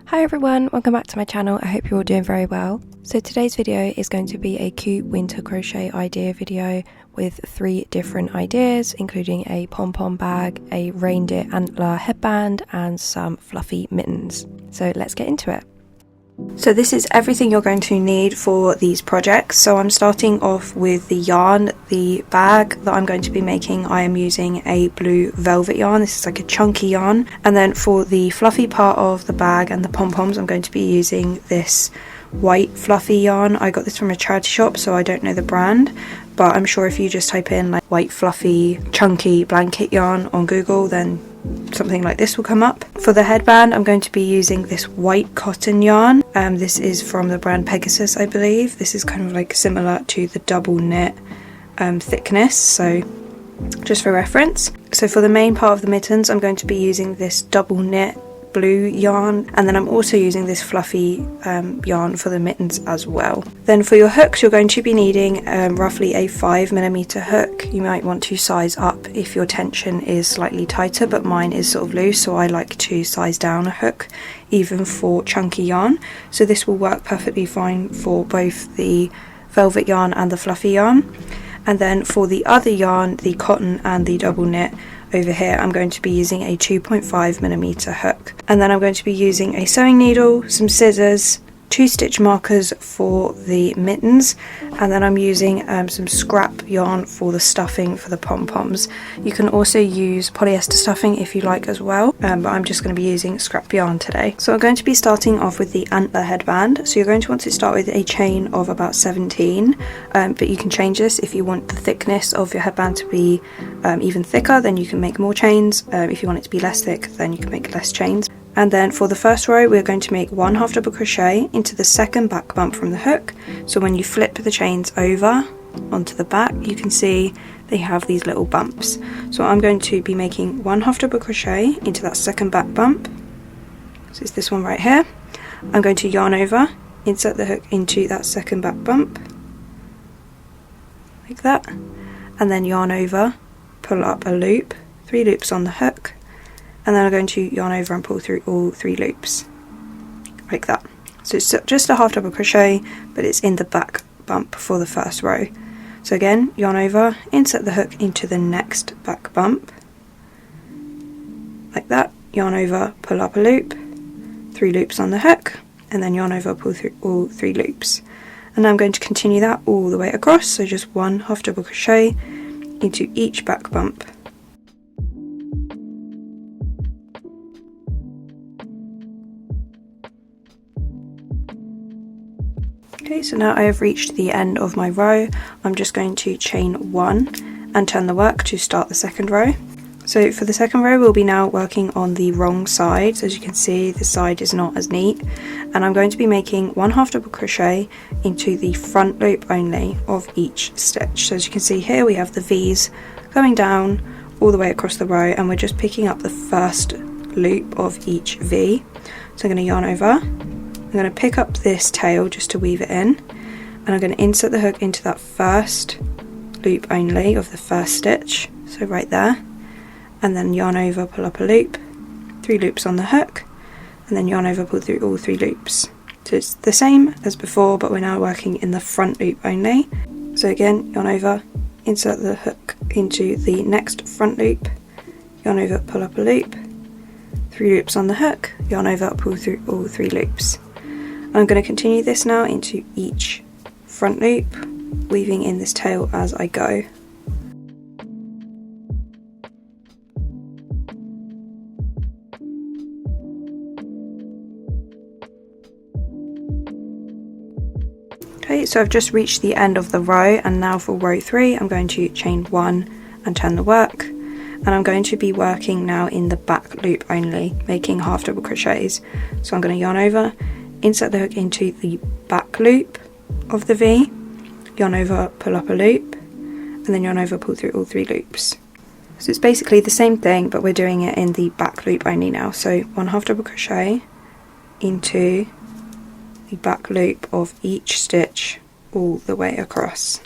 Hi everyone, welcome back to my channel. I hope you're all doing very well. So today's video is going to be a cute winter crochet idea video with 3 different ideas, including a pom-pom bag, a reindeer antler headband, and some fluffy mittens. So let's get into it. So this is everything you're going to need for these projects. So I'm starting off with the yarn. The bag that I'm going to be making, I am using a blue velvet yarn. This is like a chunky yarn. And then for the fluffy part of the bag and the pom-poms, I'm going to be using this white fluffy yarn. I got this from a charity shop, so I don't know the brand, but I'm sure if you just type in like white fluffy chunky blanket yarn on Google, then something like this will come up. For the headband, I'm going to be using this white cotton yarn. This is from the brand Pegasus, I believe. This is kind of like similar to the double knit thickness, so just for reference. So for the main part of the mittens, I'm going to be using this double knit blue yarn, and then I'm also using this fluffy yarn for the mittens as well. Then for your hooks, you're going to be needing roughly a 5mm hook. You might want to size up if your tension is slightly tighter, but mine is sort of loose, so I like to size down a hook even for chunky yarn. So this will work perfectly fine for both the velvet yarn and the fluffy yarn. And then for the other yarn, the cotton and the double knit, over here I'm going to be using a 2.5mm hook. And then I'm going to be using a sewing needle, some scissors, 2 stitch markers for the mittens, and then I'm using some scrap yarn for the stuffing for the pom-poms. You can also use polyester stuffing if you like as well, but I'm just going to be using scrap yarn today. So I'm going to be starting off with the antler headband. So you're going to want to start with a chain of about 17, but you can change this if you want the thickness of your headband to be even thicker, then you can make more chains. If you want it to be less thick, then you can make less chains. And then for the first row, we're going to make 1 half double crochet into the second back bump from the hook. So when you flip the chains over onto the back, you can see they have these little bumps. So I'm going to be making 1 half double crochet into that second back bump. So it's this one right here. I'm going to yarn over, insert the hook into that second back bump, like that, and then yarn over, pull up a loop, 3 loops on the hook, and then I'm going to yarn over and pull through all 3 loops, like that. So it's just a half double crochet, but it's in the back bump for the first row. So again, yarn over, insert the hook into the next back bump, like that, yarn over, pull up a loop, 3 loops on the hook, and then yarn over, pull through all 3 loops. And I'm going to continue that all the way across, so just 1 half double crochet into each back bump. Okay, so now I have reached the end of my row. I'm just going to chain 1 and turn the work to start the second row. So for the second row, we'll be now working on the wrong side. So as you can see, this side is not as neat, and I'm going to be making 1 half double crochet into the front loop only of each stitch. So as you can see here, we have the V's going down all the way across the row, and we're just picking up the first loop of each V. So I'm going to yarn over, I'm going to pick up this tail just to weave it in, and I'm going to insert the hook into that first loop only of the first stitch, so right there, and then yarn over, pull up a loop, 3 loops on the hook, and then yarn over, pull through all 3 loops. So it's the same as before, but we're now working in the front loop only. So again, yarn over, insert the hook into the next front loop, yarn over, pull up a loop, 3 loops on the hook, yarn over, pull through all 3 loops. I'm going to continue this now into each front loop, weaving in this tail as I go. Okay, so I've just reached the end of the row, and now for row 3 I'm going to chain 1 and turn the work, and I'm going to be working now in the back loop only, making half double crochets. So I'm going to yarn over, insert the hook into the back loop of the V, yarn over, pull up a loop, and then yarn over, pull through all 3 loops. So it's basically the same thing, but we're doing it in the back loop only now. So 1 half double crochet into the back loop of each stitch all the way across.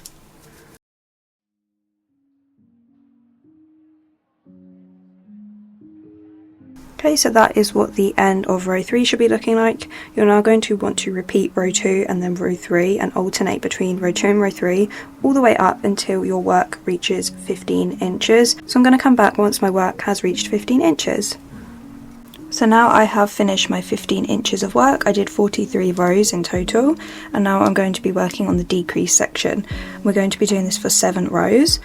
Okay, so that is what the end of row 3 should be looking like. You're now going to want to repeat row 2 and then row 3 and alternate between row 2 and row 3 all the way up until your work reaches 15 inches. So I'm going to come back once my work has reached 15 inches. So now I have finished my 15 inches of work. I did 43 rows in total, and now I'm going to be working on the decrease section. We're going to be doing this for 7 rows.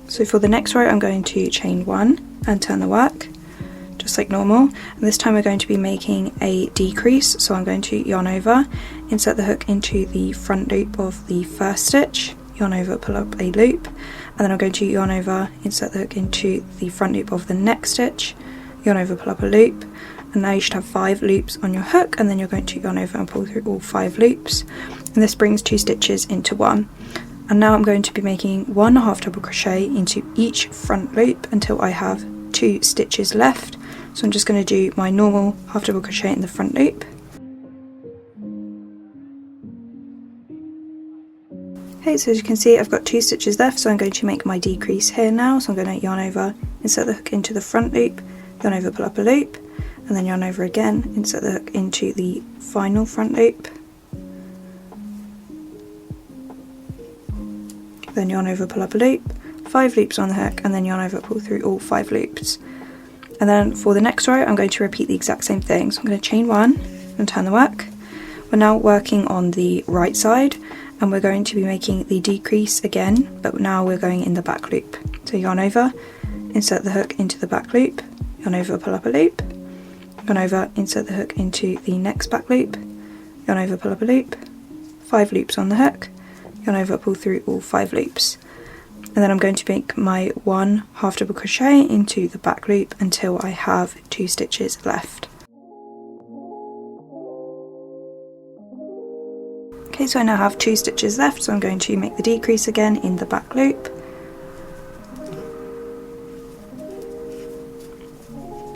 So for the next row I'm going to chain 1 and turn the work, just like normal, and this time we're going to be making a decrease. So I'm going to yarn over, insert the hook into the front loop of the first stitch, yarn over, pull up a loop, and then I'm going to yarn over, insert the hook into the front loop of the next stitch, yarn over, pull up a loop, and now you should have 5 loops on your hook, and then you're going to yarn over and pull through all 5 loops, and this brings 2 stitches into one. And now I'm going to be making 1 half double crochet into each front loop until I have 2 stitches left. So I'm just going to do my normal half double crochet in the front loop. Okay, so as you can see I've got 2 stitches left, so I'm going to make my decrease here now. So I'm going to yarn over, insert the hook into the front loop, yarn over, pull up a loop, and then yarn over again, insert the hook into the final front loop, then yarn over, pull up a loop, 5 loops on the hook, and then yarn over, pull through all 5 loops. And then for the next row I'm going to repeat the exact same thing. So I'm going to chain 1 and turn the work. We're now working on the right side, and we're going to be making the decrease again, but now we're going in the back loop. So yarn over, insert the hook into the back loop, yarn over, pull up a loop, yarn over, insert the hook into the next back loop, yarn over, pull up a loop, 5 loops on the hook, yarn over, pull through all 5 loops. And then I'm going to make my 1 half double crochet into the back loop until I have 2 stitches left. Okay, so I now have 2 stitches left, so I'm going to make the decrease again in the back loop.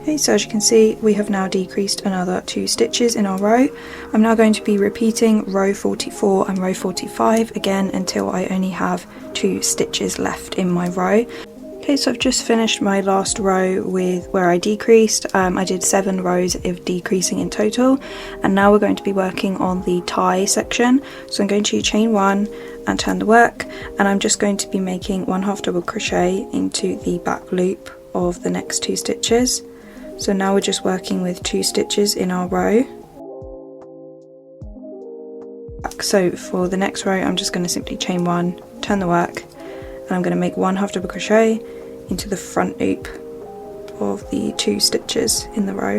Okay, so as you can see we have now decreased another 2 stitches in our row. I'm now going to be repeating row 44 and row 45 again until I only have 2 stitches left in my row. Okay, so I've just finished my last row with where I decreased. I did 7 rows of decreasing in total, and now we're going to be working on the tie section. So I'm going to chain 1 and turn the work, and I'm just going to be making 1 half double crochet into the back loop of the next 2 stitches. So now we're just working with 2 stitches in our row. So for the next row I'm just going to simply chain 1, turn the work, and I'm going to make 1 half double crochet into the front loop of the 2 stitches in the row.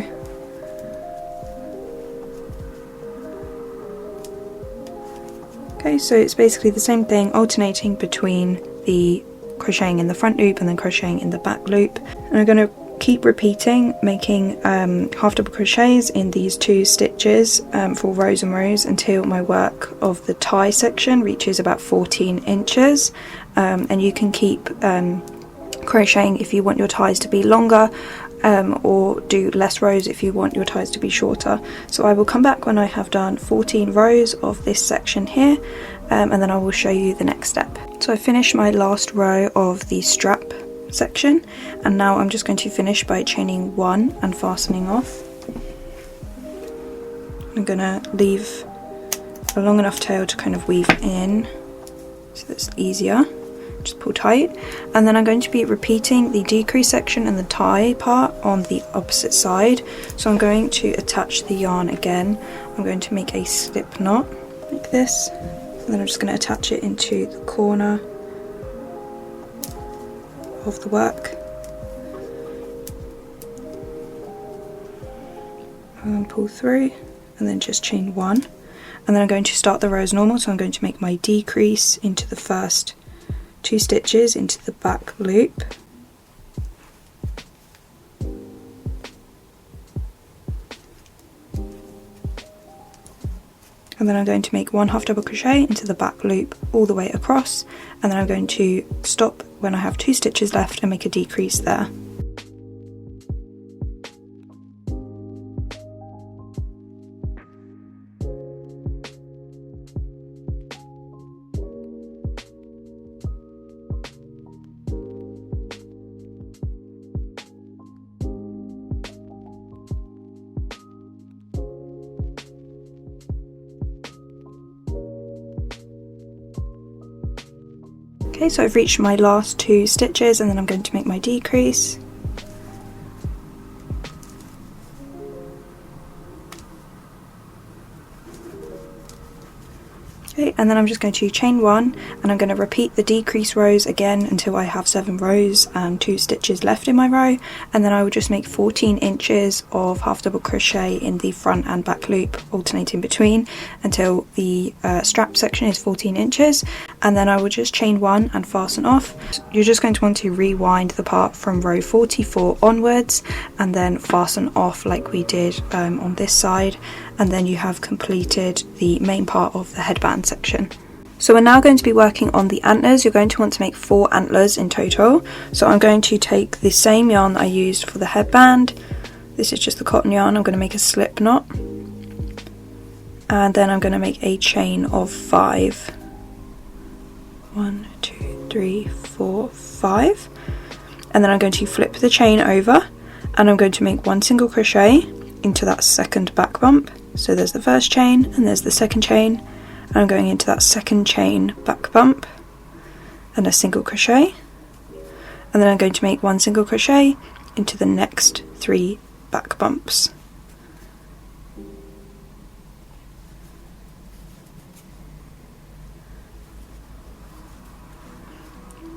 Okay, so it's basically the same thing, alternating between the crocheting in the front loop and then crocheting in the back loop. And I'm going to keep repeating, making half double crochets in these 2 stitches for rows and rows until my work of the tie section reaches about 14 inches. And you can keep crocheting if you want your ties to be longer, or do less rows if you want your ties to be shorter. So I will come back when I have done 14 rows of this section here, and then I will show you the next step. So I finished my last row of the strap section, and now I'm just going to finish by chaining 1 and fastening off. I'm going to leave a long enough tail to kind of weave in so that's easier. Just pull tight, and then I'm going to be repeating the decrease section and the tie part on the opposite side. So I'm going to attach the yarn again. I'm going to make a slip knot like this, and then I'm just going to attach it into the corner of the work and pull through, and then just chain 1, and then I'm going to start the row as normal. So I'm going to make my decrease into the first 2 stitches into the back loop, and then I'm going to make 1 half double crochet into the back loop all the way across, and then I'm going to stop when I have 2 stitches left and make a decrease there. Okay, so I've reached my last 2 stitches, and then I'm going to make my decrease. Okay, and then I'm just going to chain 1, and I'm going to repeat the decrease rows again until I have 7 rows and 2 stitches left in my row, and then I will just make 14 inches of half double crochet in the front and back loop, alternating between until the strap section is 14 inches, and then I will just chain 1 and fasten off. You're just going to want to rewind the part from row 44 onwards and then fasten off like we did on this side, and then you have completed the main part of the headband section. So we're now going to be working on the antlers. You're going to want to make 4 antlers in total. So I'm going to take the same yarn that I used for the headband. This is just the cotton yarn. I'm going to make a slip knot, and then I'm going to make a chain of 5. 1, 2, 3, 4, 5, and then I'm going to flip the chain over, and I'm going to make 1 single crochet into that second back bump. So there's the first chain and there's the second chain, and I'm going into that second chain back bump and a single crochet, and then I'm going to make 1 single crochet into the next 3 back bumps.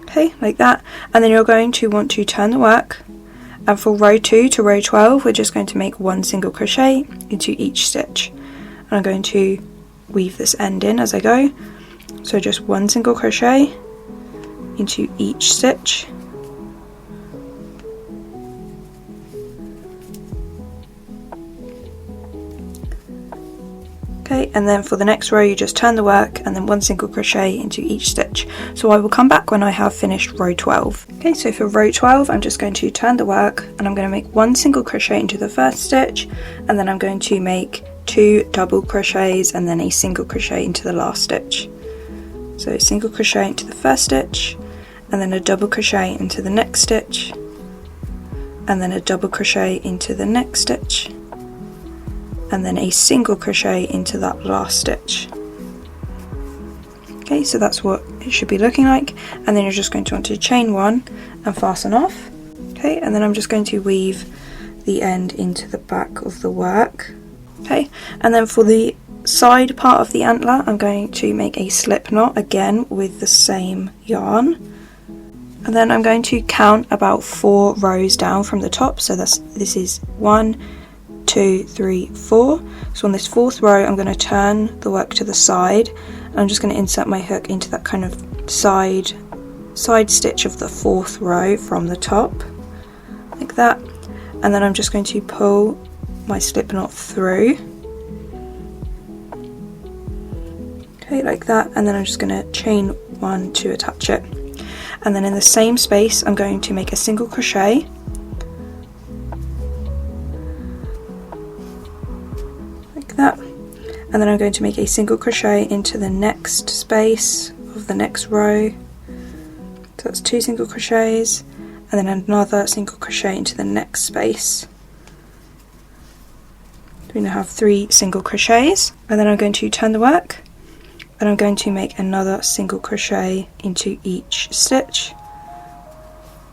Okay, like that, and then you're going to want to turn the work, and for row 2 to row 12 we're just going to make 1 single crochet into each stitch, and I'm going to weave this end in as I go, so just 1 single crochet into each stitch, okay, and then for the next row you just turn the work and then 1 single crochet into each stitch. So I will come back when I have finished row 12. Okay, so for row 12 I'm just going to turn the work, and I'm going to make 1 single crochet into the first stitch, and then I'm going to make 2 double crochets and then a single crochet into the last stitch. So a single crochet into the first stitch, and then a double crochet into the next stitch, and then a double crochet into the next stitch, and then a single crochet into that last stitch. Okay, so that's what it should be looking like, and then you're just going to want to chain 1 and fasten off. Okay, and then I'm just going to weave the end into the back of the work. Okay, and then for the side part of the antler I'm going to make a slip knot again with the same yarn, and then I'm going to count about 4 rows down from the top. So this is 1, 2, 3, 4. So on this 4th row I'm going to turn the work to the side, and I'm just going to insert my hook into that kind of side stitch of the 4th row from the top, like that, and then I'm just going to pull my slip knot through, okay, like that, and then I'm just going to chain 1 to attach it, and then in the same space I'm going to make a single crochet, like that, and then I'm going to make a single crochet into the next space of the next row, so that's 2 single crochets, and then another single crochet into the next space. So we now have 3 single crochets, and then I'm going to turn the work, and I'm going to make another single crochet into each stitch.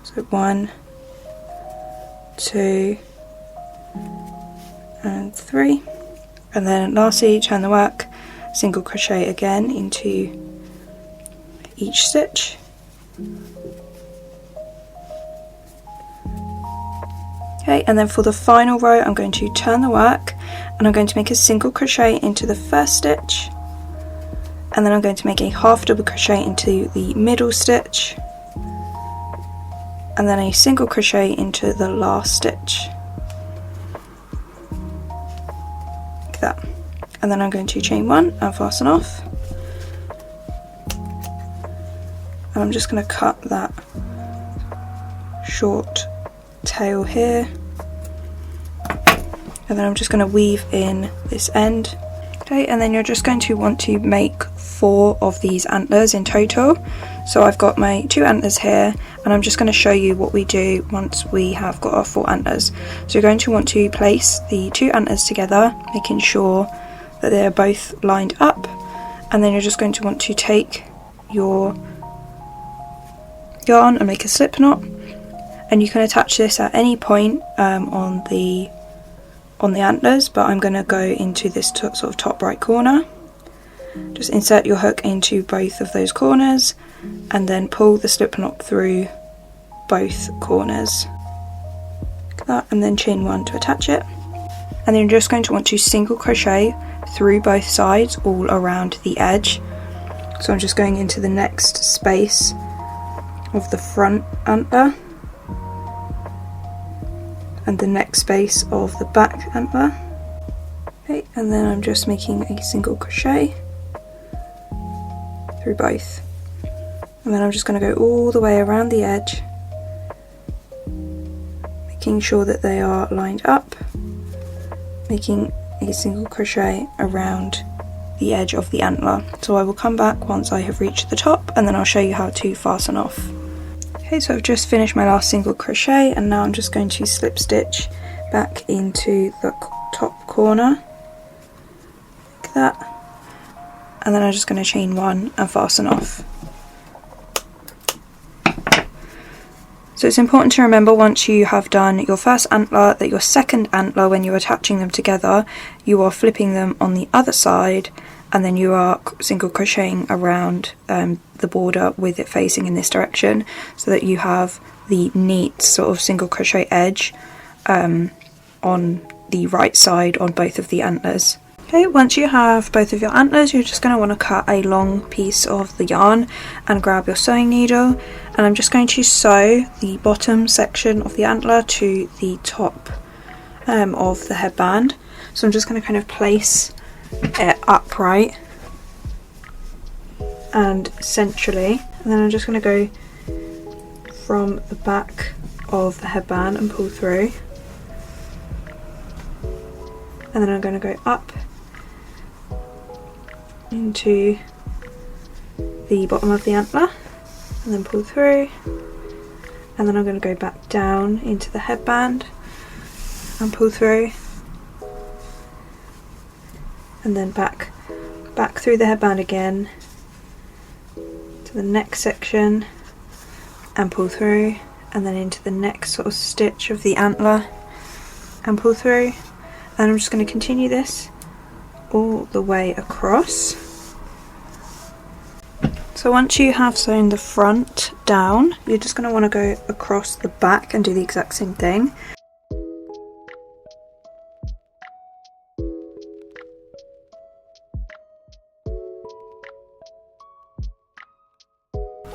So 1, 2, and 3, and then lastly turn the work, single crochet again into each stitch. Okay, and then for the final row I'm going to turn the work, and I'm going to make a single crochet into the first stitch, and then I'm going to make a half double crochet into the middle stitch, and then a single crochet into the last stitch, like that, and then I'm going to chain 1 and fasten off, and I'm just going to cut that short tail here, and then I'm just going to weave in this end. Okay, and then you're just going to want to make 4 of these antlers in total. So I've got my 2 antlers here, and I'm just going to show you what we do once we have got our 4 antlers. So you're going to want to place the 2 antlers together, making sure that they're both lined up, and then you're just going to want to take your yarn and make a slip knot, and you can attach this at any point on the antlers, but I'm going to go into this sort of top right corner. Just insert your hook into both of those corners and then pull the slip knot through both corners like that, and then chain 1 to attach it. And then you're just going to want to single crochet through both sides all around the edge. So I'm just going into the next space of the front antler and the next space of the back antler. Okay, and then I'm just making a single crochet through both, and then I'm just going to go all the way around the edge, making sure that they are lined up, making a single crochet around the edge of the antler. So I will come back once I have reached the top, and then I'll show you how to fasten off. Okay, so I've just finished my last single crochet, and now I'm just going to slip stitch back into the top corner like that, and then I'm just going to chain 1 and fasten off. So it's important to remember, once you have done your first antler, that your second antler, when you're attaching them together, you are flipping them on the other side, and then you are single crocheting around the border with it facing in this direction, so that you have the neat sort of single crochet edge on the right side on both of the antlers. Okay, once you have both of your antlers, you're just going to want to cut a long piece of the yarn and grab your sewing needle, and I'm just going to sew the bottom section of the antler to the top of the headband. So I'm just going to kind of place it upright and centrally, and then I'm just going to go from the back of the headband and pull through, and then I'm going to go up into the bottom of the antler and then pull through, and then I'm going to go back down into the headband and pull through, and then back through the headband again to the next section and pull through, and then into the next sort of stitch of the antler and pull through, and I'm just going to continue this all the way across. So once you have sewn the front down, you're just going to want to go across the back and do the exact same thing.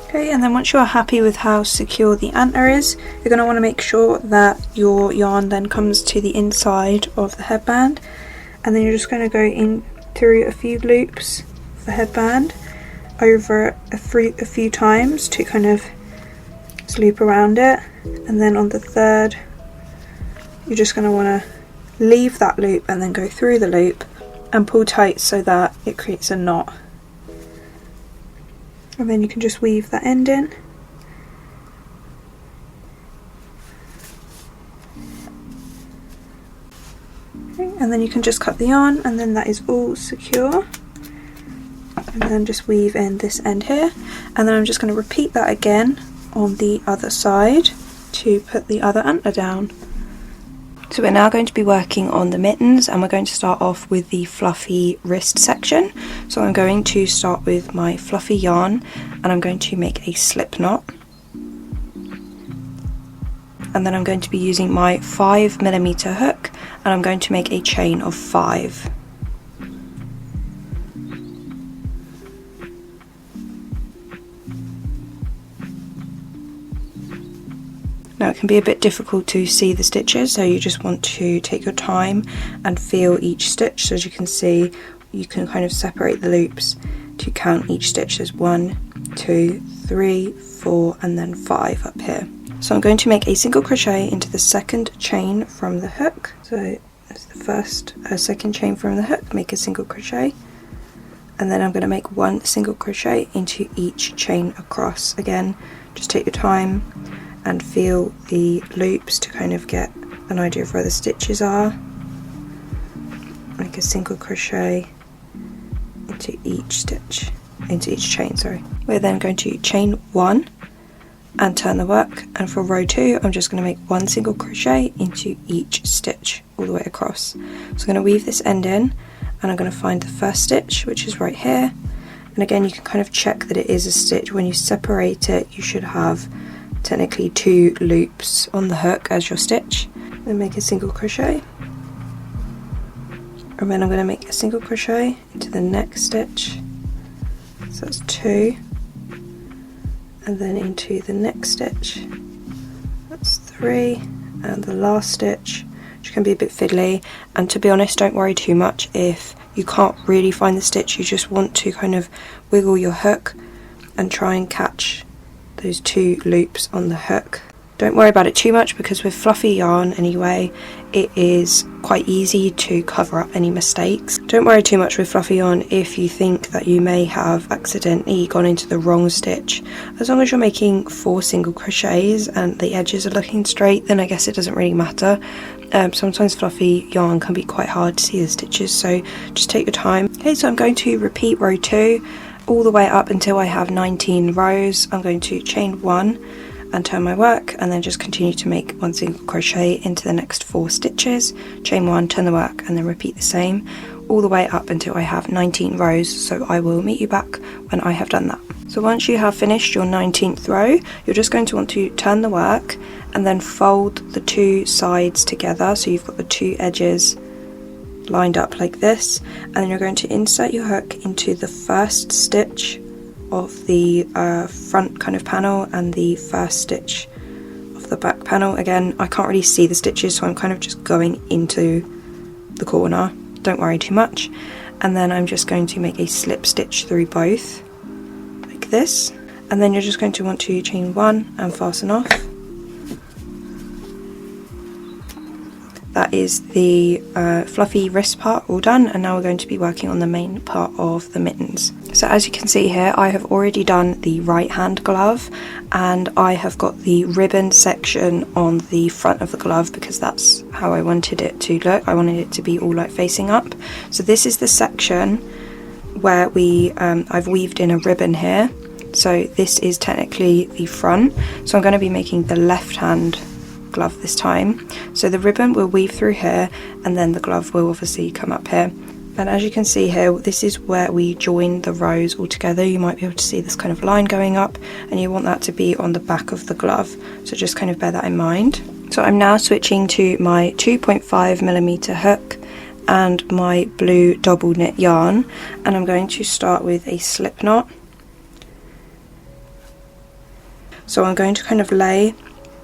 Okay, and then once you're happy with how secure the antler is, you're going to want to make sure that your yarn then comes to the inside of the headband, and then you're just going to go in through a few loops of the headband over a few times to kind of loop around it, and then on the third you're just going to want to leave that loop and then go through the loop and pull tight so that it creates a knot, and then you can just weave that end in. Okay, and then you can just cut the yarn, and then that is all secure, and then just weave in this end here, and then I'm just going to repeat that again on the other side to put the other antler down. So we're now going to be working on the mittens, and we're going to start off with the fluffy wrist section. So I'm going to start with my fluffy yarn, and I'm going to make a slip knot, and then I'm going to be using my 5mm hook, and I'm going to make a chain of 5. Now it can be a bit difficult to see the stitches, so you just want to take your time and feel each stitch. So as you can see, you can kind of separate the loops to count each stitch as 1, 2, 3, 4 and then 5 up here. So I'm going to make a single crochet into the second chain from the hook. So that's the second chain from the hook, make a single crochet, and then I'm going to make 1 single crochet into each chain across. Again, just take your time and feel the loops to kind of get an idea of where the stitches are. Make a single crochet into each chain, sorry. We're then going to chain 1 and turn the work, and for row 2 I'm just going to make 1 single crochet into each stitch all the way across. So I'm going to weave this end in, and I'm going to find the first stitch, which is right here, and again you can kind of check that it is a stitch. When you separate it you should have technically 2 loops on the hook as your stitch. Then make a single crochet, and then I'm going to make a single crochet into the next stitch, so that's 2, and then into the next stitch, that's 3, and the last stitch, which can be a bit fiddly, and to be honest don't worry too much if you can't really find the stitch. You just want to kind of wiggle your hook and try and catch those 2 loops on the hook. Don't worry about it too much because with fluffy yarn anyway it is quite easy to cover up any mistakes. Don't worry too much with fluffy yarn if you think that you may have accidentally gone into the wrong stitch. As long as you're making 4 single crochets and the edges are looking straight, then I guess it doesn't really matter. Sometimes fluffy yarn can be quite hard to see the stitches, so just take your time. Okay, so I'm going to repeat row 2 all the way up until I have 19 rows. I'm going to chain 1 and turn my work, and then just continue to make 1 single crochet into the next 4 stitches, chain 1, turn the work, and then repeat the same all the way up until I have 19 rows. So I will meet you back when I have done that. So once you have finished your 19th row, you're just going to want to turn the work and then fold the 2 sides together, so you've got the 2 edges lined up like this, and then you're going to insert your hook into the first stitch of the front kind of panel and the first stitch of the back panel. Again, I can't really see the stitches, so I'm kind of just going into the corner. Don't worry too much. And then I'm just going to make a slip stitch through both like this, and then you're just going to want to chain 1 and fasten off. That is the fluffy wrist part all done, and now we're going to be working on the main part of the mittens. So as you can see here, I have already done the right hand glove, and I have got the ribbon section on the front of the glove because that's how I wanted it to look. I wanted it to be all like facing up. So this is the section where I've weaved in a ribbon here. So this is technically the front. So I'm going to be making the left hand glove this time. So the ribbon will weave through here, and then the glove will obviously come up here. And as you can see here, this is where we join the rows all together. You might be able to see this kind of line going up, and you want that to be on the back of the glove. So just kind of bear that in mind. So I'm now switching to my 2.5mm hook and my blue double knit yarn, and I'm going to start with a slip knot. So I'm going to kind of lay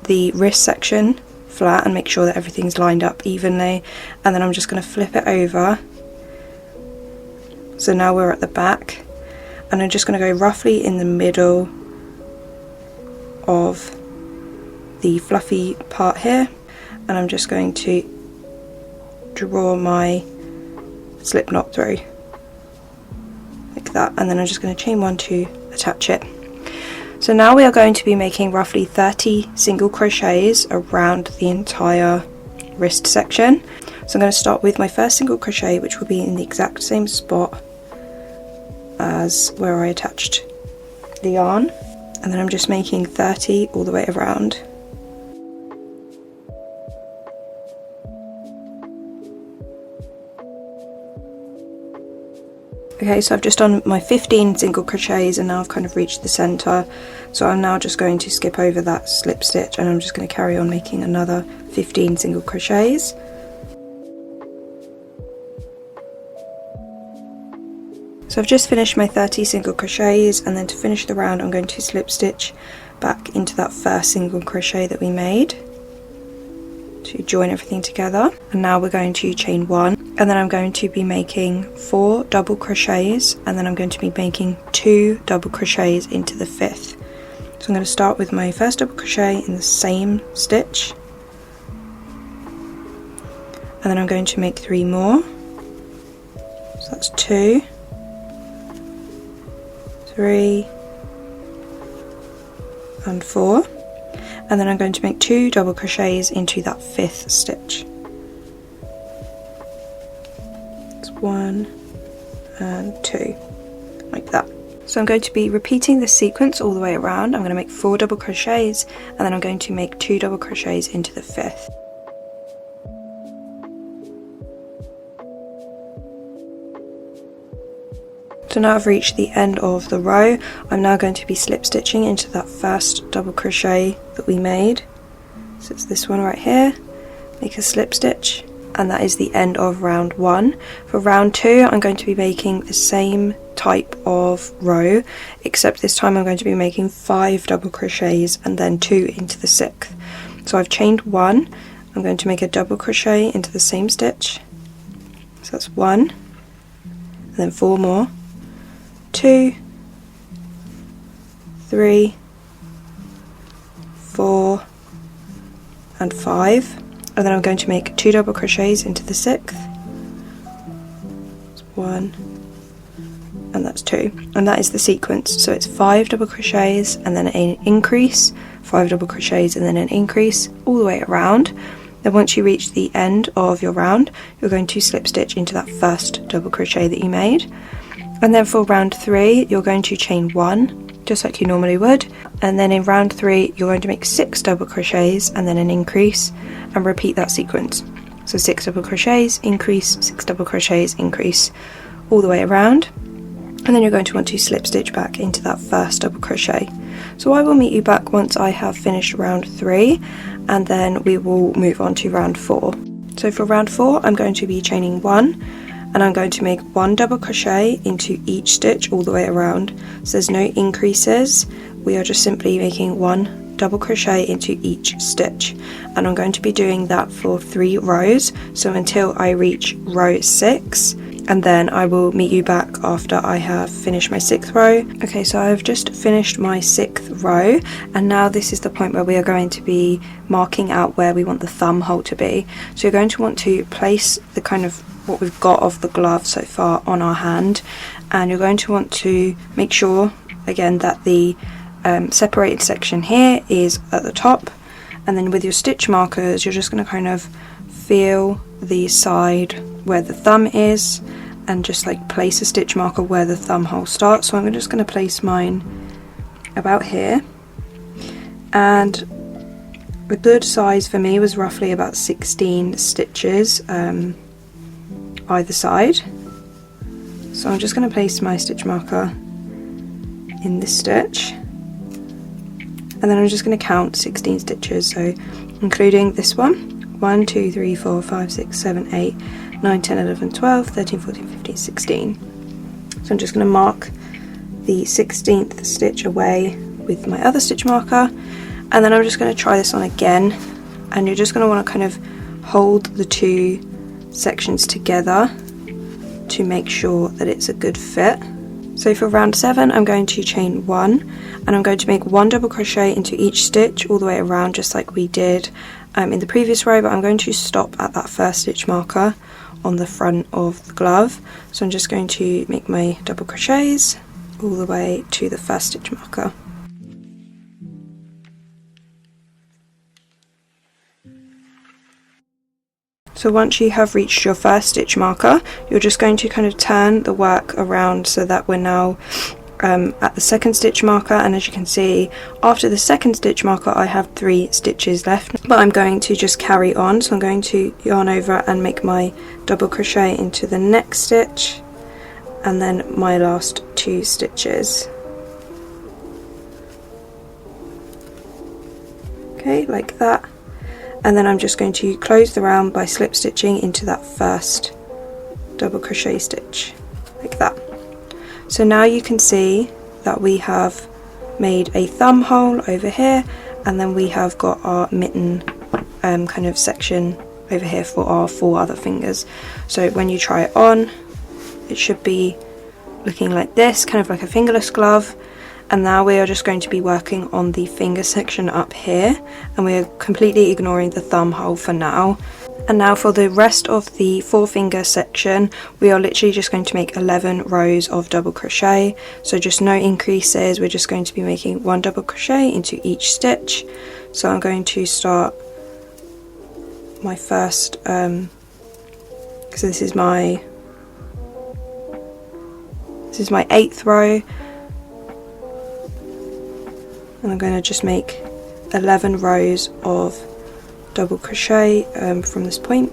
the wrist section flat and make sure that everything's lined up evenly, and then I'm just going to flip it over. So now we're at the back, and I'm just going to go roughly in the middle of the fluffy part here, and I'm just going to draw my slip knot through like that, and then I'm just going to chain 1 to attach it. So now we are going to be making roughly 30 single crochets around the entire wrist section. So I'm going to start with my first single crochet, which will be in the exact same spot as where I attached the yarn, and then I'm just making 30 all the way around. Okay, so I've just done my 15 single crochets, and now I've kind of reached the center. So I'm now just going to skip over that slip stitch, and I'm just going to carry on making another 15 single crochets. So I've just finished my 30 single crochets, and then to finish the round I'm going to slip stitch back into that first single crochet that we made to join everything together. And now we're going to chain 1, and then I'm going to be making 4 double crochets, and then I'm going to be making 2 double crochets into the 5th. So I'm going to start with my first double crochet in the same stitch, and then I'm going to make 3 more. So that's 2, 3 and 4, and then I'm going to make 2 double crochets into that 5th stitch. It's 1 and 2, like that. So I'm going to be repeating this sequence all the way around. I'm going to make 4 double crochets and then I'm going to make 2 double crochets into the 5th. So now I've reached the end of the row. I'm now going to be slip stitching into that first double crochet that we made. So it's this one right here. Make a slip stitch, and that is the end of round 1. For round 2 I'm going to be making the same type of row, except this time I'm going to be making 5 double crochets and then 2 into the 6th. So I've chained 1, I'm going to make a double crochet into the same stitch, so that's 1, and then 4 more, 2, 3, 4 and 5, and then I'm going to make 2 double crochets into the 6th. That's 1 and that's 2, and that is the sequence. So it's 5 double crochets and then an increase, 5 double crochets and then an increase all the way around. Then once you reach the end of your round, you're going to slip stitch into that first double crochet that you made. And then for round 3 you're going to chain 1 just like you normally would, and then in round 3 you're going to make 6 double crochets and then an increase, and repeat that sequence. So 6 double crochets, increase, 6 double crochets, increase all the way around, and then you're going to want to slip stitch back into that first double crochet. So I will meet you back once I have finished round 3, and then we will move on to round 4. So for round 4 I'm going to be chaining 1, and I'm going to make 1 double crochet into each stitch all the way around. So there's no increases, we are just simply making 1 double crochet into each stitch, and I'm going to be doing that for 3 rows, so until I reach row 6, and then I will meet you back after I have finished my 6th row. Okay, so I've just finished my 6th row, and now this is the point where we are going to be marking out where we want the thumb hole to be. So you're going to want to place the kind of what we've got of the glove so far on our hand, and you're going to want to make sure again that the separated section here is at the top, and then with your stitch markers you're just going to kind of feel the side where the thumb is and just like place a stitch marker where the thumb hole starts. So I'm just going to place mine about here, and a good size for me was roughly about 16 stitches either side. So I'm just going to place my stitch marker in this stitch, and then I'm just going to count 16 stitches, so including this one: 1, 2, 3, 4, 5, 6, 7, 8, 9, 10, 11, 12, 13, 14, 15, 16. So I'm just going to mark the 16th stitch away with my other stitch marker, and then I'm just going to try this on again, and you're just going to want to kind of hold the 2 sections together to make sure that it's a good fit. So for round 7 I'm going to chain 1, and I'm going to make 1 double crochet into each stitch all the way around just like we did in the previous row, but I'm going to stop at that first stitch marker on the front of the glove. So I'm just going to make my double crochets all the way to the first stitch marker. So once you have reached your first stitch marker, you're just going to kind of turn the work around so that we're now at the second stitch marker, and as you can see, after the second stitch marker I have 3 stitches left, but I'm going to just carry on. So I'm going to yarn over and make my double crochet into the next stitch, and then my last 2 stitches. Okay, like that. And then I'm just going to close the round by slip stitching into that first double crochet stitch, like that. So now you can see that we have made a thumb hole over here, and then we have got our mitten kind of section over here for our 4 other fingers. So when you try it on, it should be looking like this, kind of like a fingerless glove. And now we are just going to be working on the finger section up here, and we are completely ignoring the thumb hole for now. And now for the rest of the 4 finger section, we are literally just going to make 11 rows of double crochet, so just no increases. We're just going to be making 1 double crochet into each stitch. So I'm going to start my first, so this is my 8th row. and I'm going to just make 11 rows of double crochet from this point.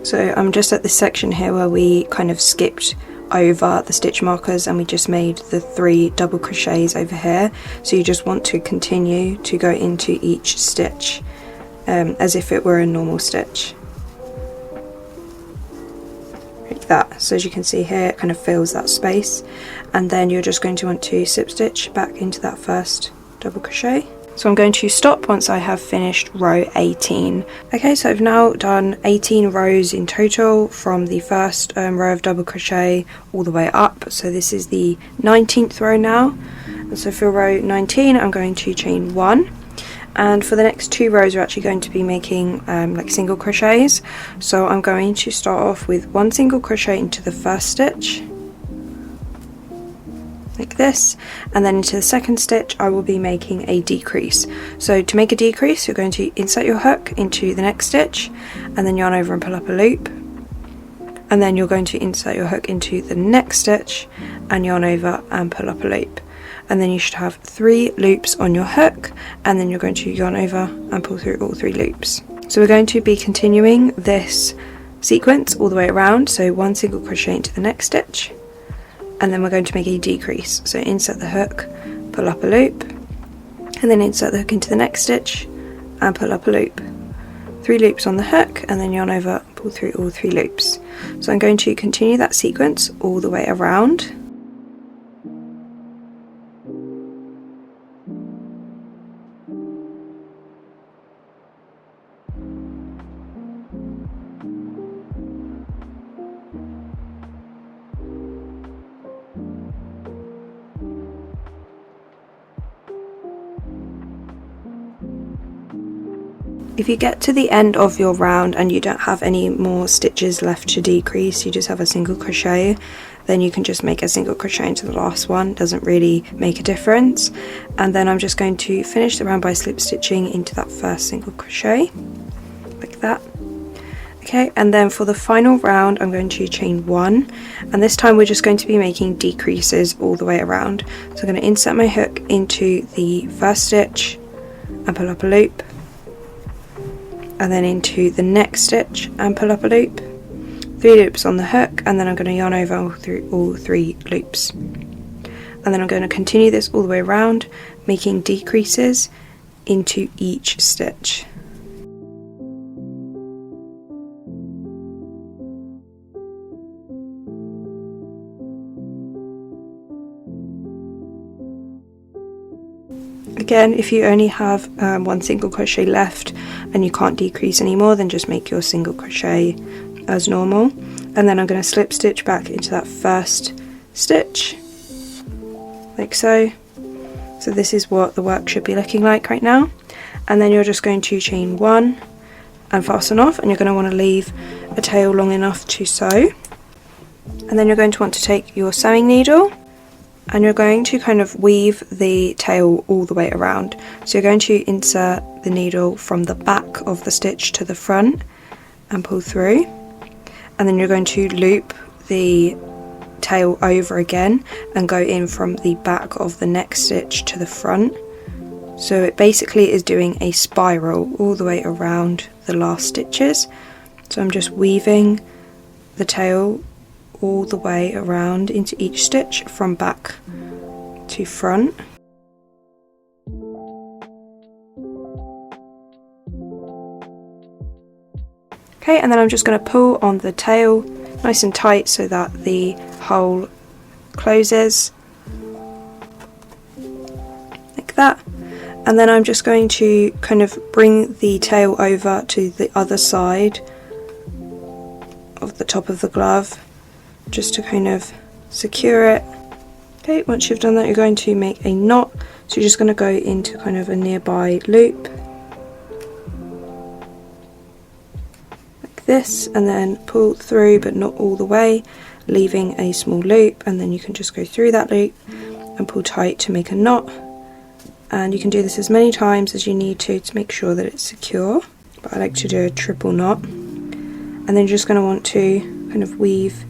So I'm just at this section here where we kind of skipped over the stitch markers and we just made the 3 double crochets over here. So you just want to continue to go into each stitch as if it were a normal stitch, like that. So as you can see here, it kind of fills that space, and then you're just going to want to slip stitch back into that first double crochet. So I'm going to stop once I have finished row 18. Okay, so I've now done 18 rows in total from the first row of double crochet all the way up. So this is the 19th row now. And so for row 19, I'm going to chain 1. And for the next 2 rows, we're actually going to be making like single crochets. So I'm going to start off with 1 single crochet into the first stitch, like this, and then into the second stitch I will be making a decrease. So to make a decrease, you're going to insert your hook into the next stitch and then yarn over and pull up a loop, and then you're going to insert your hook into the next stitch and yarn over and pull up a loop, and then you should have 3 loops on your hook, and then you're going to yarn over and pull through all 3 loops. So we're going to be continuing this sequence all the way around. So 1 single crochet into the next stitch, and then we're going to make a decrease. So insert the hook, pull up a loop, and then insert the hook into the next stitch and pull up a loop. 3 loops on the hook, and then yarn over, pull through all 3 loops. So I'm going to continue that sequence all the way around. If you get to the end of your round and you don't have any more stitches left to decrease, you just have a single crochet, then you can just make a single crochet into the last one. Doesn't really make a difference. And then I'm just going to finish the round by slip stitching into that first single crochet, like that. Okay, and then for the final round I'm going to chain 1, and this time we're just going to be making decreases all the way around. So I'm going to insert my hook into the first stitch and pull up a loop, and then into the next stitch and pull up a loop, 3 loops on the hook, and then I'm going to yarn over through all 3 loops, and then I'm going to continue this all the way around, making decreases into each stitch. Again, if you only have 1 single crochet left and you can't decrease anymore, then just make your single crochet as normal, and then I'm going to slip stitch back into that first stitch, like so. So this is what the work should be looking like right now, and then you're just going to chain 1 and fasten off, and you're going to want to leave a tail long enough to sew, and then you're going to want to take your sewing needle and you're going to kind of weave the tail all the way around. So you're going to insert the needle from the back of the stitch to the front and pull through, and then you're going to loop the tail over again and go in from the back of the next stitch to the front. So it basically is doing a spiral all the way around the last stitches. So I'm just weaving the tail all the way around into each stitch from back to front. Okay, and then I'm just going to pull on the tail nice and tight so that the hole closes, like that. And then I'm just going to kind of bring the tail over to the other side of the top of the glove, just to kind of secure it. Okay, once you've done that, you're going to make a knot. So you're just going to go into kind of a nearby loop, like this, and then pull through, but not all the way, leaving a small loop, and then you can just go through that loop and pull tight to make a knot. And you can do this as many times as you need to make sure that it's secure, but I like to do a triple knot. And then you're just going to want to kind of weave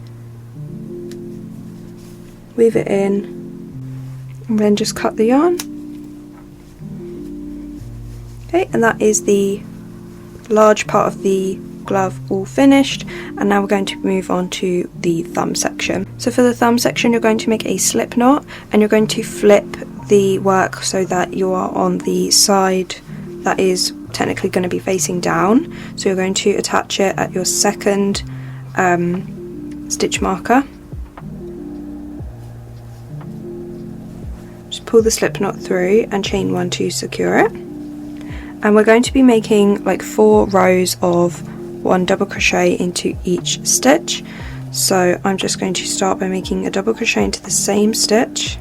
weave it in, and then just cut the yarn. Okay, and that is the large part of the glove all finished, and now we're going to move on to the thumb section. So for the thumb section, you're going to make a slip knot, and you're going to flip the work so that you are on the side that is technically going to be facing down. So you're going to attach it at your second stitch marker. Just pull the slip knot through and chain 1 to secure it. And we're going to be making like 4 rows of 1 double crochet into each stitch. So I'm just going to start by making a double crochet into the same stitch,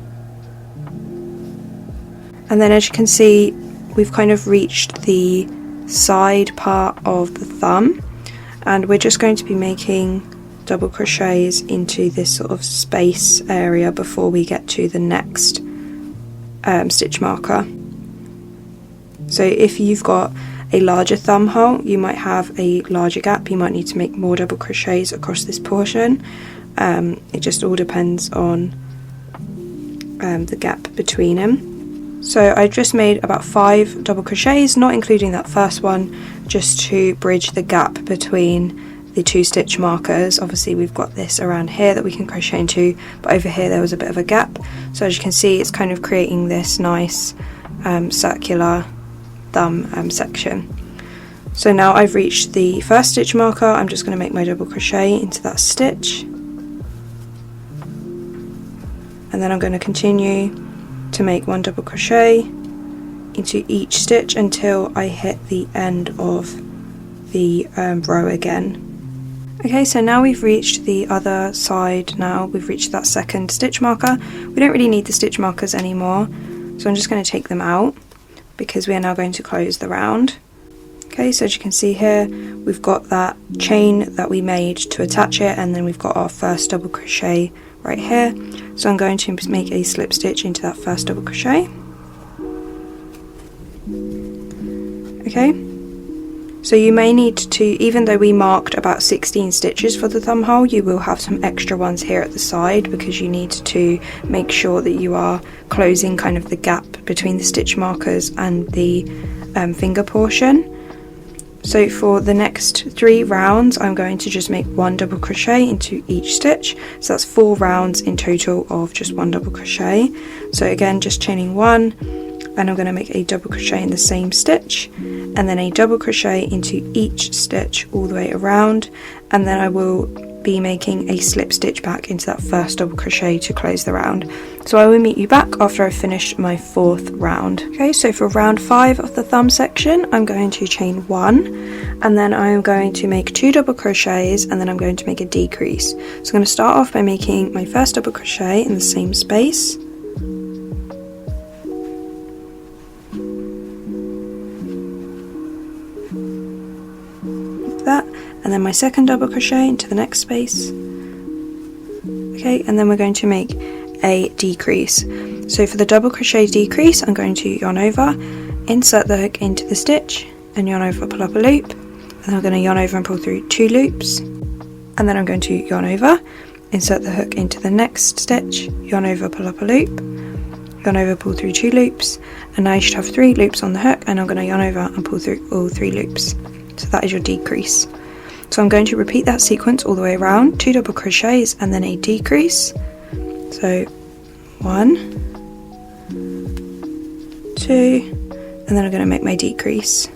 and then as you can see, we've kind of reached the side part of the thumb, and we're just going to be making double crochets into this sort of space area before we get to the next stitch marker. So if you've got a larger thumb hole, you might have a larger gap, you might need to make more double crochets across this portion. It just all depends on the gap between them. So I just made about 5 double crochets, not including that first one, just to bridge the gap between the 2 stitch markers. Obviously we've got this around here that we can crochet into, but over here there was a bit of a gap. So as you can see, it's kind of creating this nice circular thumb section. So now I've reached the first stitch marker, I'm just going to make my double crochet into that stitch, and then I'm going to continue to make 1 double crochet into each stitch until I hit the end of the row again. Okay, so now we've reached the other side. Now we've reached that second stitch marker. We don't really need the stitch markers anymore, so I'm just going to take them out because we are now going to close the round. Okay, so as you can see here, we've got that chain that we made to attach it, and then we've got our first double crochet right here. So I'm going to make a slip stitch into that first double crochet. Okay, so you may need to, even though we marked about 16 stitches for the thumb hole, you will have some extra ones here at the side because you need to make sure that you are closing kind of the gap between the stitch markers and the finger portion. So for the next 3 rounds, I'm going to just make 1 double crochet into each stitch. So that's 4 rounds in total of just 1 double crochet. So again, just chaining 1, and I'm going to make a double crochet in the same stitch, and then a double crochet into each stitch all the way around, and then I will be making a slip stitch back into that first double crochet to close the round. So I will meet you back after I've finished my 4th round. Okay, so for round 5 of the thumb section, I'm going to chain 1, and then I'm going to make 2 double crochets, and then I'm going to make a decrease. So I'm going to start off by making my first double crochet in the same space, like that, and then my second double crochet into the next space. Okay, and then we're going to make a decrease. So for the double crochet decrease, I'm going to yarn over, insert the hook into the stitch, and yarn over, pull up a loop, and I'm going to yarn over and pull through 2 loops, and then I'm going to yarn over, insert the hook into the next stitch, yarn over, pull up a loop, yarn over, pull through 2 loops, and now you should have 3 loops on the hook, and I'm going to yarn over and pull through all 3 loops. So that is your decrease. So I'm going to repeat that sequence all the way around, 2 double crochets and then a decrease. So 1, 2, and then I'm going to make my decrease.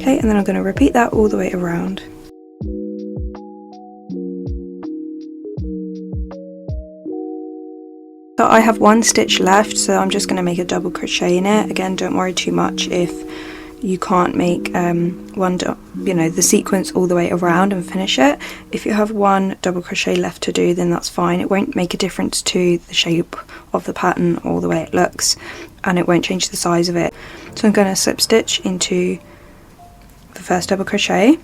Okay, and then I'm going to repeat that all the way around. So I have 1 stitch left, so I'm just going to make a double crochet in it. Again, don't worry too much if you can't make the sequence all the way around and finish it. If you have 1 double crochet left to do, then that's fine. It won't make a difference to the shape of the pattern or the way it looks, and it won't change the size of it. So I'm going to slip stitch into the first double crochet,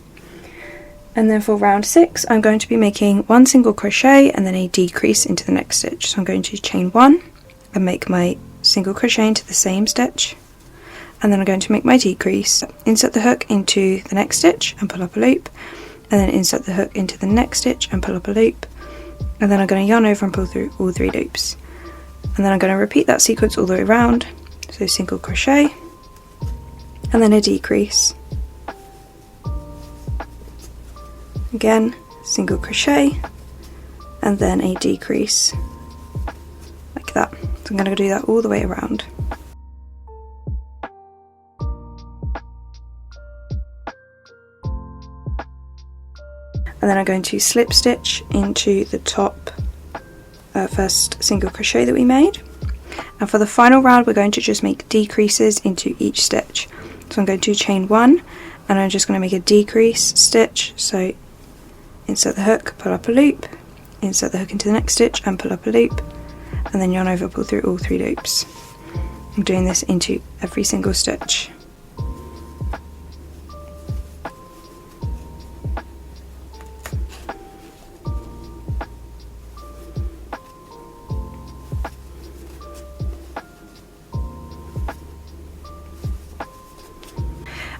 and then for round 6 I'm going to be making 1 single crochet and then a decrease into the next stitch. So I'm going to chain 1 and make my single crochet into the same stitch, and then I'm going to make my decrease, insert the hook into the next stitch and pull up a loop, and then insert the hook into the next stitch and pull up a loop, and then I'm going to yarn over and pull through all 3 loops, and then I'm going to repeat that sequence all the way around. So single crochet and then a decrease, again single crochet and then a decrease, like that. So I'm going to do that all the way around. And then I'm going to slip stitch into the top first single crochet that we made, and for the final round we're going to just make decreases into each stitch. So I'm going to chain 1 and I'm just going to make a decrease stitch, so insert the hook, pull up a loop, insert the hook into the next stitch and pull up a loop, and then yarn over, pull through all 3 loops. I'm doing this into every single stitch.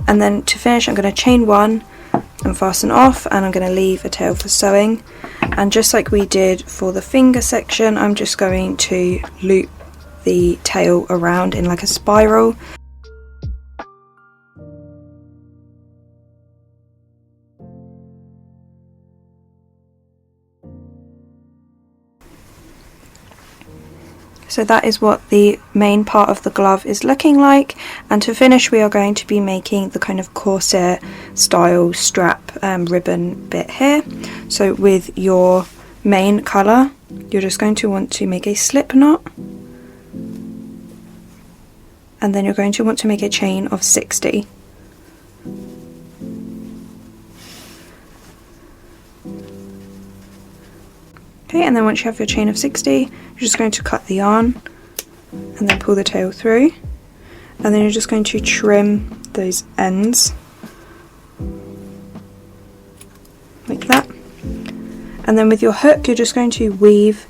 And then to finish I'm going to chain 1 and fasten off, and I'm going to leave a tail for sewing, and just like we did for the finger section I'm just going to loop the tail around in like a spiral. So that is what the main part of the glove is looking like, and to finish we are going to be making the kind of corset style strap ribbon bit here. So with your main colour you're just going to want to make a slip knot, and then you're going to want to make a chain of 60. Okay, and then once you have your chain of 60, you're just going to cut the yarn and then pull the tail through, and then you're just going to trim those ends like that. And then with your hook you're just going to weave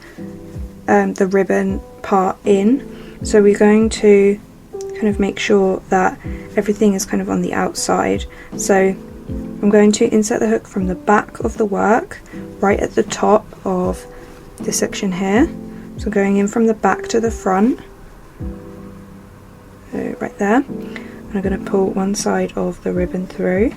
the ribbon part in, so we're going to kind of make sure that everything is kind of on the outside. So I'm going to insert the hook from the back of the work right at the top of this section here, so going in from the back to the front, so right there, and I'm going to pull one side of the ribbon through,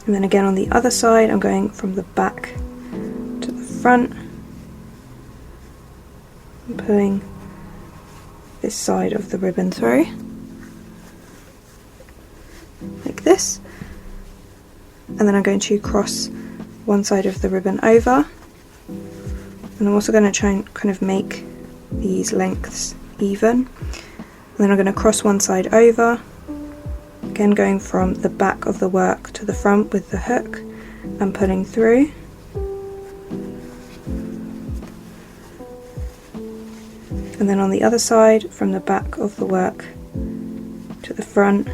and then again on the other side I'm going from the back to the front and pulling this side of the ribbon through like this. And then I'm going to cross one side of the ribbon over, and I'm also going to try and kind of make these lengths even, and then I'm going to cross one side over, again going from the back of the work to the front with the hook and pulling through, and then on the other side from the back of the work to the front,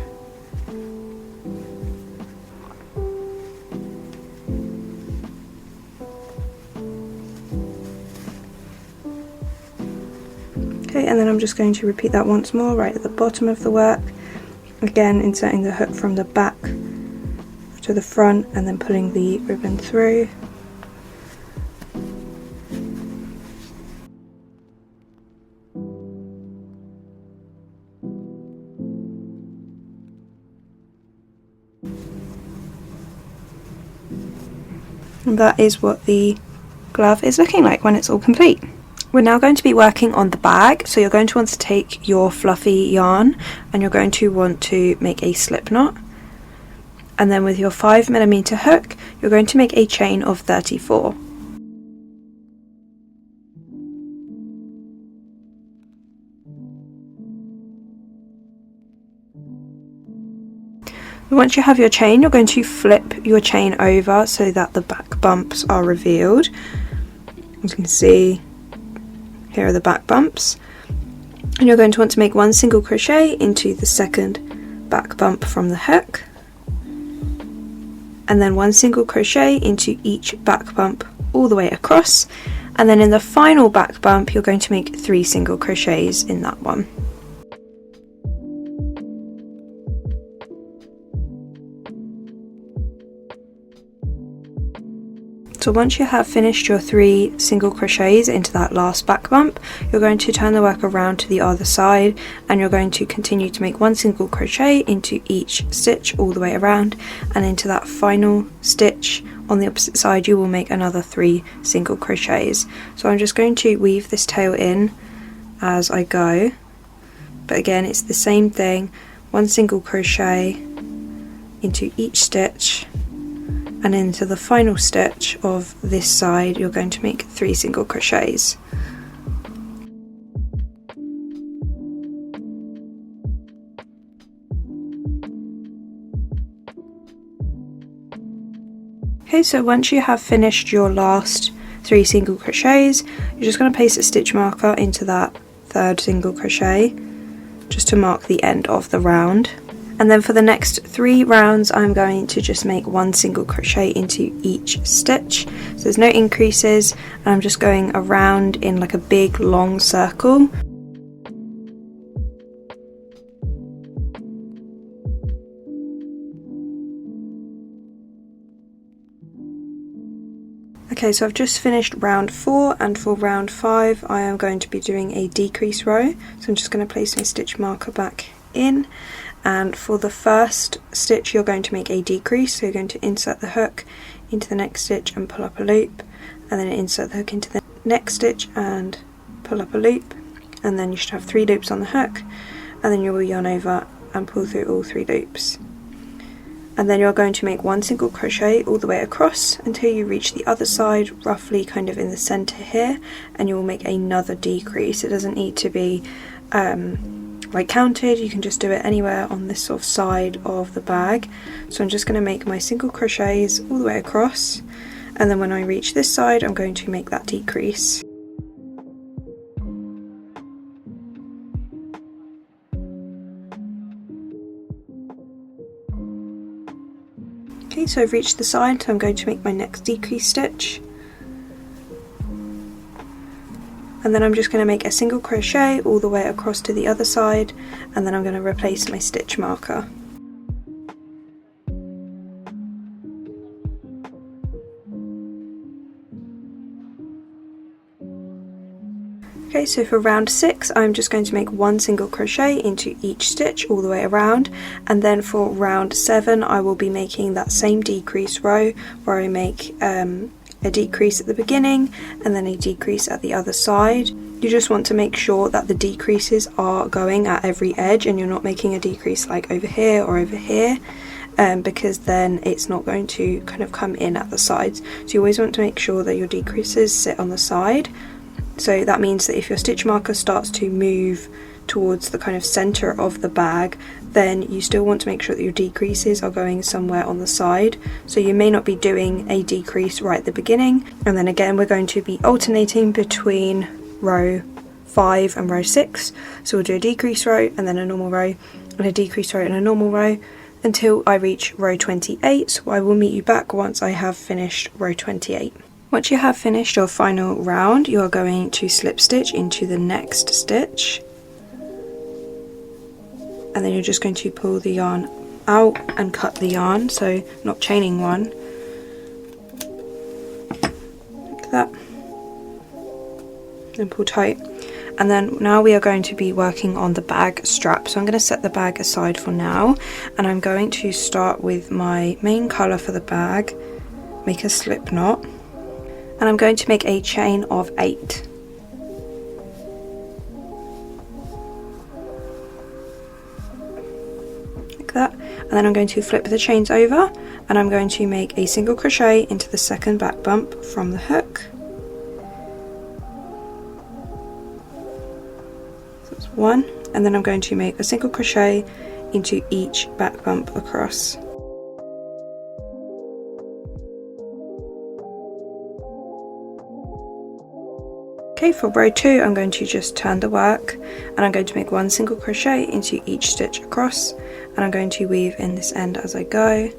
and then I'm just going to repeat that once more right at the bottom of the work, again inserting the hook from the back to the front and then pulling the ribbon through. And that is what the glove is looking like when it's all complete. We're now going to be working on the bag, so you're going to want to take your fluffy yarn and you're going to want to make a slip knot, and then with your 5mm hook you're going to make a chain of 34. Once you have your chain you're going to flip your chain over so that the back bumps are revealed. As you can see, here are the back bumps, and you're going to want to make one single crochet into the second back bump from the hook, and then one single crochet into each back bump all the way across, and then in the final back bump you're going to make 3 single crochets in that one. So once you have finished your 3 single crochets into that last back bump, you're going to turn the work around to the other side, and you're going to continue to make 1 single crochet into each stitch all the way around, and into that final stitch on the opposite side you will make another 3 single crochets. So I'm just going to weave this tail in as I go, but again it's the same thing, 1 single crochet into each stitch, and into the final stitch of this side you're going to make 3 single crochets. Okay, so once you have finished your last 3 single crochets, you're just going to place a stitch marker into that 3rd single crochet just to mark the end of the round. And then for the next 3 rounds I'm going to just make 1 single crochet into each stitch, so there's no increases, and I'm just going around in like a big long circle. Okay, so I've just finished round 4, and for round 5 I am going to be doing a decrease row, so I'm just going to place my stitch marker back in. And for the first stitch you're going to make a decrease, so you're going to insert the hook into the next stitch and pull up a loop, and then insert the hook into the next stitch and pull up a loop, and then you should have 3 loops on the hook, and then you will yarn over and pull through all 3 loops. And then you're going to make 1 single crochet all the way across until you reach the other side, roughly kind of in the center here, and you will make another decrease. It doesn't need to be like counted, you can just do it anywhere on this sort of side of the bag. So I'm just going to make my single crochets all the way across, and then when I reach this side I'm going to make that decrease. Okay, so I've reached the side, so I'm going to make my next decrease stitch. And then I'm just going to make a single crochet all the way across to the other side, and then I'm going to replace my stitch marker. Okay, so for round 6 I'm just going to make 1 single crochet into each stitch all the way around, and then for round 7 I will be making that same decrease row where I make a decrease at the beginning and then a decrease at the other side. You just want to make sure that the decreases are going at every edge and you're not making a decrease like over here or over here, because then it's not going to kind of come in at the sides. So you always want to make sure that your decreases sit on the side. So that means that if your stitch marker starts to move towards the kind of center of the bag, then you still want to make sure that your decreases are going somewhere on the side. So you may not be doing a decrease right at the beginning, and then again we're going to be alternating between row 5 and row 6. So we'll do a decrease row and then a normal row and a decrease row and a normal row until I reach row 28. So I will meet you back once I have finished row 28. Once you have finished your final round, you are going to slip stitch into the next stitch, and then you're just going to pull the yarn out and cut the yarn, so not chaining one, like that, and pull tight. And then now we are going to be working on the bag strap. So I'm going to set the bag aside for now, and I'm going to start with my main colour for the bag, make a slip knot, and I'm going to make a chain of 8. Like that. And then I'm going to flip the chains over, and I'm going to make a single crochet into the second back bump from the hook. So that's 1, and then I'm going to make a single crochet into each back bump across. Okay, for row 2 I'm going to just turn the work, and I'm going to make 1 single crochet into each stitch across, and I'm going to weave in this end as I go.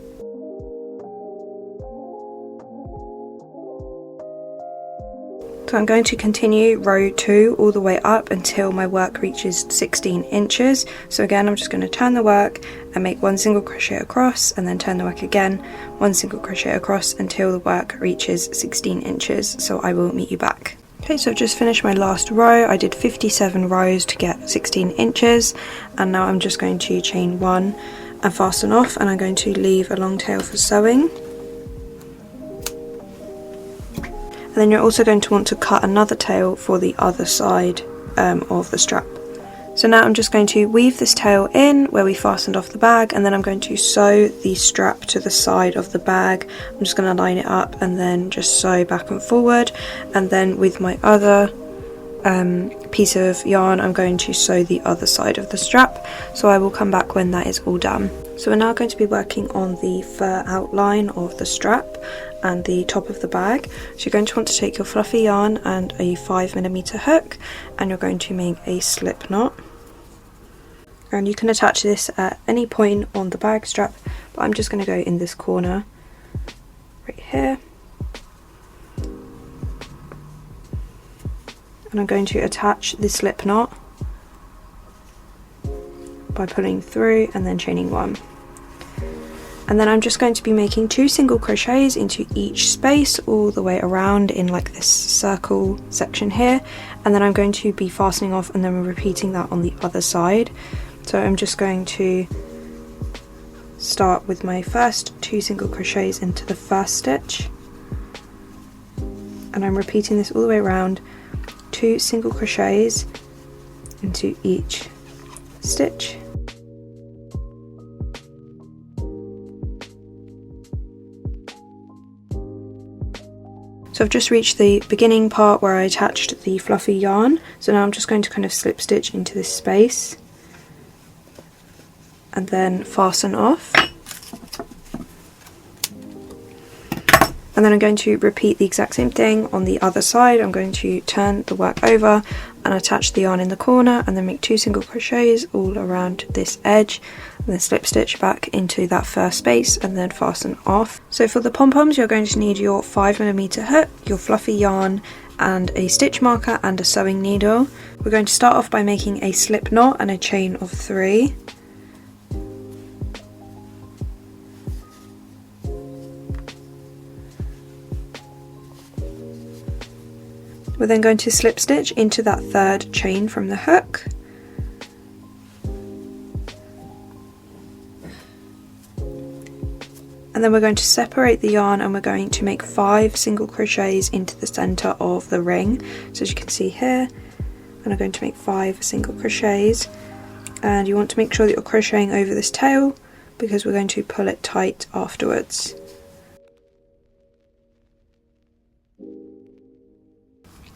So I'm going to continue row 2 all the way up until my work reaches 16 inches. So again, I'm just going to turn the work and make 1 single crochet across, and then turn the work again, 1 single crochet across until the work reaches 16 inches. So I will meet you back. Okay, so I've just finished my last row. I did 57 rows to get 16 inches, and now I'm just going to chain 1 and fasten off, and I'm going to leave a long tail for sewing. And then you're also going to want to cut another tail for the other side of the strap. So now I'm just going to weave this tail in where we fastened off the bag, and then I'm going to sew the strap to the side of the bag. I'm just going to line it up and then just sew back and forward, and then with my other piece of yarn I'm going to sew the other side of the strap. So I will come back when that is all done. So we're now going to be working on the fur outline of the strap and the top of the bag. So you're going to want to take your fluffy yarn and a 5mm hook, and you're going to make a slip knot. And you can attach this at any point on the bag strap, but I'm just going to go in this corner right here. And I'm going to attach the slip knot by pulling through and then chaining 1. And then I'm just going to be making 2 single crochets into each space all the way around in like this circle section here, and then I'm going to be fastening off and then repeating that on the other side. So I'm just going to start with my first 2 single crochets into the first stitch, and I'm repeating this all the way around, 2 single crochets into each stitch. So I've just reached the beginning part where I attached the fluffy yarn, so now I'm just going to kind of slip stitch into this space and then fasten off. And then I'm going to repeat the exact same thing on the other side. I'm going to turn the work over and attach the yarn in the corner, and then make 2 single crochets all around this edge, and then slip stitch back into that first space and then fasten off. So for the pom-poms, you're going to need your 5mm hook, your fluffy yarn, and a stitch marker and a sewing needle. We're going to start off by making a slip knot and a chain of 3. We're then going to slip stitch into that third chain from the hook. And then we're going to separate the yarn, and we're going to make 5 single crochets into the center of the ring. So as you can see here, and I'm going to make 5 single crochets, and you want to make sure that you're crocheting over this tail because we're going to pull it tight afterwards.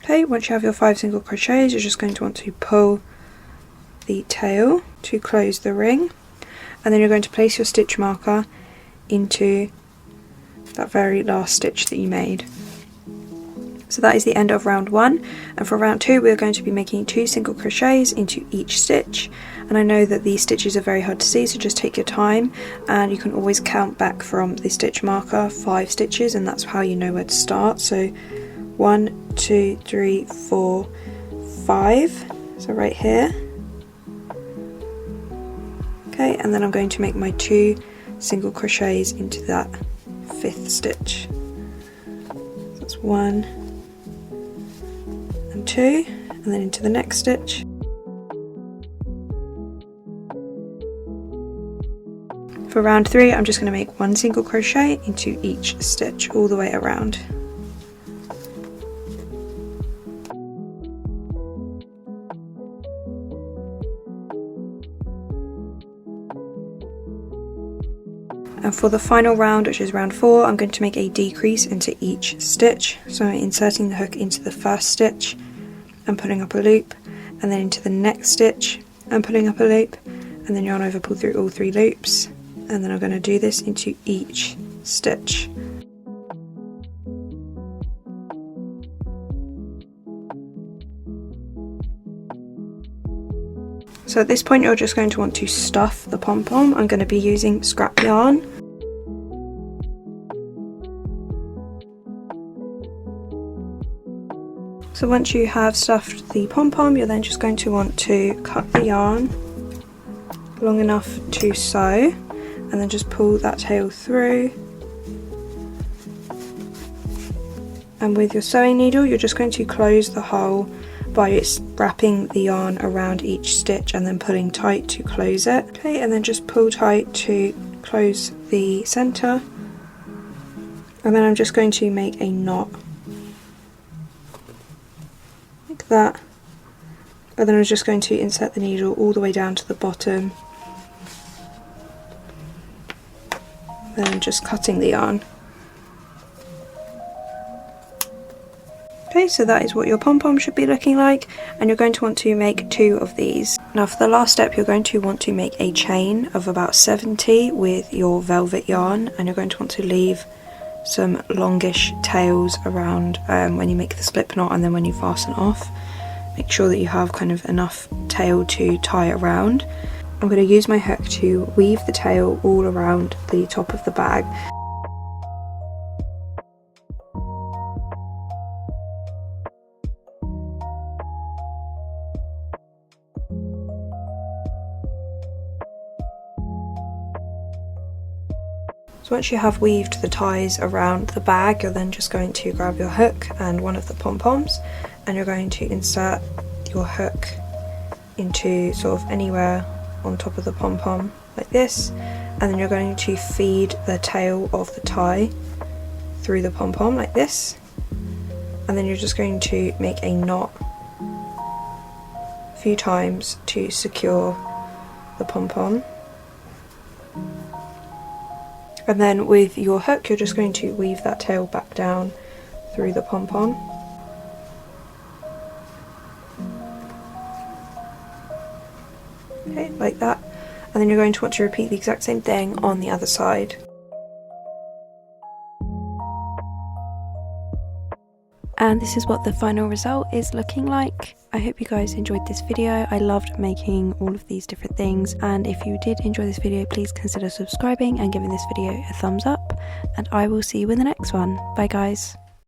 Okay, once you have your 5 single crochets, you're just going to want to pull the tail to close the ring, and then you're going to place your stitch marker into that very last stitch that you made. So that is the end of round 1, and for round 2 we're going to be making 2 single crochets into each stitch. And I know that these stitches are very hard to see, so just take your time, and you can always count back from the stitch marker 5 stitches, and that's how you know where to start. So 1, 2, 3, 4, 5, so right here. Okay, and then I'm going to make my 2 single crochets into that 5th stitch. So that's 1 and 2, and then into the next stitch. For round 3, I'm just going to make 1 single crochet into each stitch all the way around. And for the final round, which is round 4, I'm going to make a decrease into each stitch. So I'm inserting the hook into the first stitch and pulling up a loop, and then into the next stitch and pulling up a loop, and then yarn over, pull through all 3 loops, and then I'm going to do this into each stitch. So at this point you're just going to want to stuff the pom-pom. I'm going to be using scrap yarn. So once you have stuffed the pom-pom, you're then just going to want to cut the yarn long enough to sew, and then just pull that tail through. And with your sewing needle, you're just going to close the hole by wrapping the yarn around each stitch and then pulling tight to close it. Okay, and then just pull tight to close the center. And then I'm just going to make a knot like that. And then I'm just going to insert the needle all the way down to the bottom. Then I'm just cutting the yarn. Okay, so that is what your pom-pom should be looking like, and you're going to want to make 2 of these. Now for the last step, you're going to want to make a chain of about 70 with your velvet yarn, and you're going to want to leave some longish tails around when you make the slip knot and then when you fasten off. Make sure that you have kind of enough tail to tie around. I'm going to use my hook to weave the tail all around the top of the bag. So once you have weaved the ties around the bag, you're then just going to grab your hook and one of the pom-poms, and you're going to insert your hook into sort of anywhere on top of the pom-pom like this, and then you're going to feed the tail of the tie through the pom-pom like this, and then you're just going to make a knot a few times to secure the pom-pom. And then with your hook, you're just going to weave that tail back down through the pom-pom. Okay, like that. And then you're going to want to repeat the exact same thing on the other side. And this is what the final result is looking like. I hope you guys enjoyed this video. I loved making all of these different things, and if you did enjoy this video, please consider subscribing and giving this video a thumbs up, and I will see you in the next one. Bye guys.